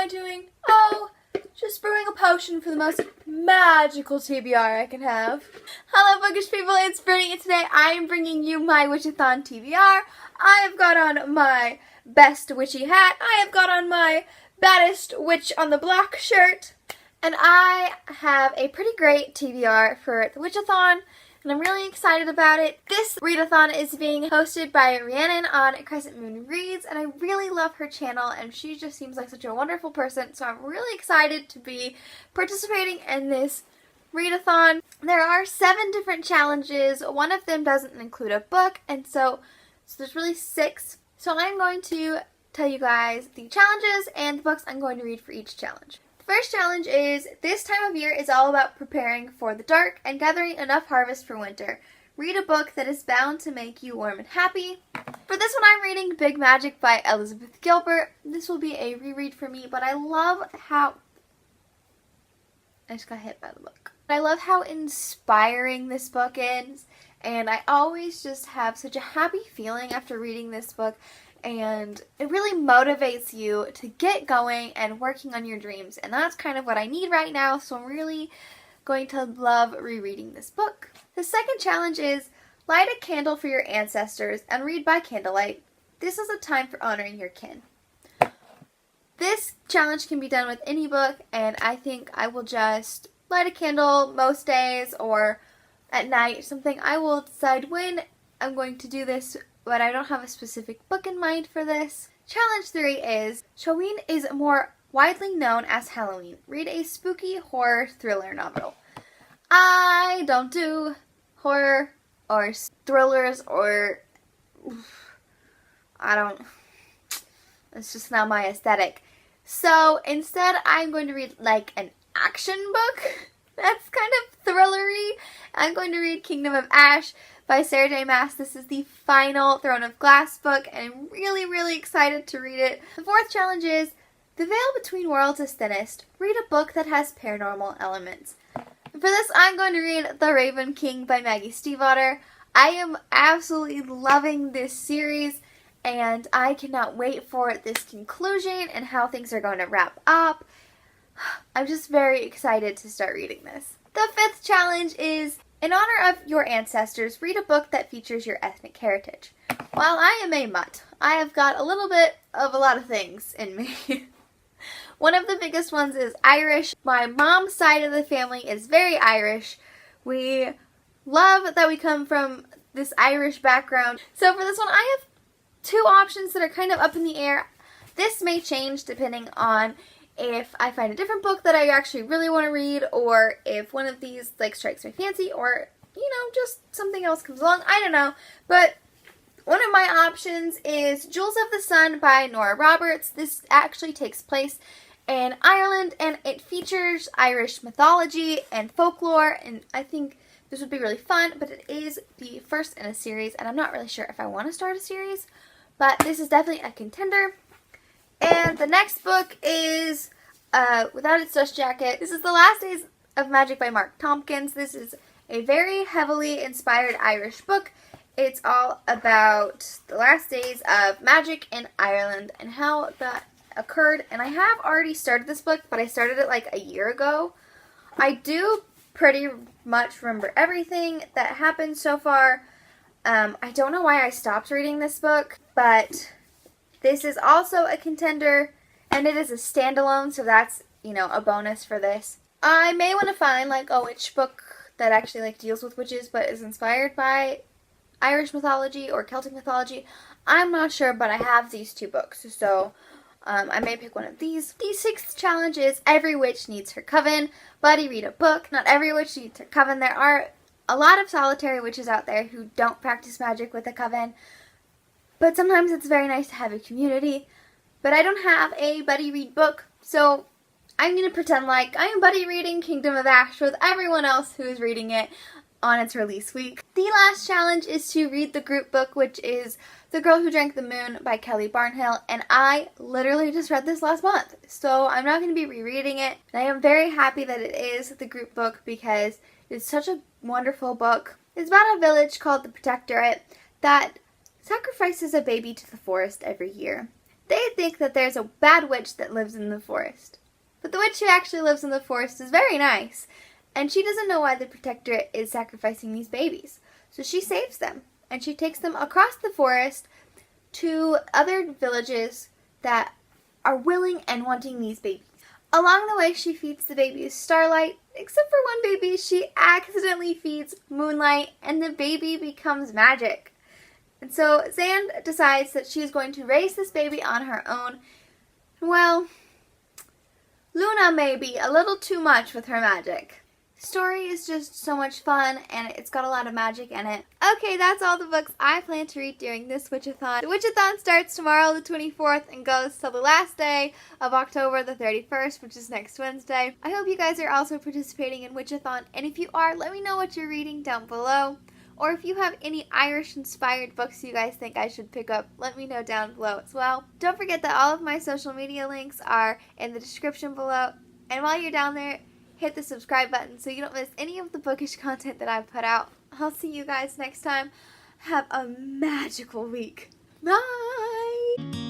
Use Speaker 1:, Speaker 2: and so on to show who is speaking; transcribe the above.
Speaker 1: I doing? Oh, just brewing a potion for the most magical TBR I can have. Hello bookish people, it's Brittany, and today I am bringing you my Witchathon TBR. I have got on my best witchy hat, I have got on my baddest witch on the block shirt, and I have a pretty great TBR for the Witchathon, and I'm really excited about it. This readathon is being hosted by Rhiannon on Crescent Moon Reads, and I really love her channel, and she just seems like such a wonderful person, so I'm really excited to be participating in this readathon. There are 7 different challenges. One of them doesn't include a book, and so there's really 6. So I'm going to tell you guys the challenges and the books I'm going to read for each challenge. The first challenge is, this time of year is all about preparing for the dark and gathering enough harvest for winter. Read a book that is bound to make you warm and happy. For this one I'm reading Big Magic by Elizabeth Gilbert. This will be a reread for me, but I love how... I just got hit by the book. I love how inspiring this book is, and I always just have such a happy feeling after reading this book. And it really motivates you to get going and working on your dreams. And that's kind of what I need right now, so I'm really going to love rereading this book. The second challenge is, light a candle for your ancestors and read by candlelight. This is a time for honoring your kin. This challenge can be done with any book, and I think I will just light a candle most days or at night, something. I will decide when I'm going to do this, but I don't have a specific book in mind for this. Challenge 3 is, Halloween is more widely known as Halloween. Read a spooky horror thriller novel. I don't do horror or thrillers or... it's just not my aesthetic. So instead I'm going to read like an action book that's kind of thrillery. I'm going to read Kingdom of Ash by Sarah J. Maas. This is the final Throne of Glass book, and I'm really excited to read it. The fourth challenge is, the veil between worlds is thinnest. Read a book that has paranormal elements. And for this, I'm going to read The Raven King by Maggie Stiefvater. I am absolutely loving this series, and I cannot wait for this conclusion and how things are going to wrap up. I'm just very excited to start reading this. The fifth challenge is, in honor of your ancestors, read a book that features your ethnic heritage. While I am a mutt, I have got a little bit of a lot of things in me. One of the biggest ones is Irish. My mom's side of the family is very Irish. We love that we come from this Irish background. So for this one, I have 2 options that are kind of up in the air. This may change depending on if I find a different book that I actually really want to read, or if one of these like strikes my fancy, or just something else comes along. I don't know. But one of my options is Jewels of the Sun by Nora Roberts. This actually takes place in Ireland, and it features Irish mythology and folklore, and I think this would be really fun, but it is the first in a series, and I'm not really sure if I want to start a series, but this is definitely a contender. And the next book is Without Its Dust Jacket. This is The Last Days of Magic by Mark Tompkins. This is a very heavily inspired Irish book. It's all about the last days of magic in Ireland and how that occurred. And I have already started this book, but I started it like a year ago. I do pretty much remember everything that happened so far. I don't know why I stopped reading this book, but this is also a contender, and it is a standalone, so that's, a bonus for this. I may want to find like a witch book that actually like deals with witches but is inspired by Irish mythology or Celtic mythology. I'm not sure, but I have these 2 books, so I may pick one of these. The 6th challenge is, every witch needs her coven. Buddy, read a book. Not every witch needs her coven. There are a lot of solitary witches out there who don't practice magic with a coven, but sometimes it's very nice to have a community. But I don't have a buddy read book, so I'm going to pretend like I am buddy reading Kingdom of Ash with everyone else who is reading it on its release week. The last challenge is to read the group book, which is The Girl Who Drank the Moon by Kelly Barnhill, and I literally just read this last month, so I'm not going to be rereading it. And I am very happy that it is the group book because it's such a wonderful book. It's about a village called the Protectorate that sacrifices a baby to the forest every year. They think that there's a bad witch that lives in the forest. But the witch who actually lives in the forest is very nice, and she doesn't know why the protectorate is sacrificing these babies. So she saves them, and she takes them across the forest to other villages that are willing and wanting these babies. Along the way, she feeds the babies Starlight, except for one baby, she accidentally feeds Moonlight, and the baby becomes magic. And so Xand decides that she is going to raise this baby on her own. Well, Luna may be a little too much with her magic. Story is just so much fun, and it's got a lot of magic in it. Okay, that's all the books I plan to read during this Witchathon. The Witchathon starts tomorrow the 24th and goes till the last day of October the 31st, which is next Wednesday. I hope you guys are also participating in Witchathon, and if you are, let me know what you're reading down below. Or if you have any Irish-inspired books you guys think I should pick up, let me know down below as well. Don't forget that all of my social media links are in the description below, and while you're down there, hit the subscribe button so you don't miss any of the bookish content that I put out. I'll see you guys next time. Have a magical week. Bye!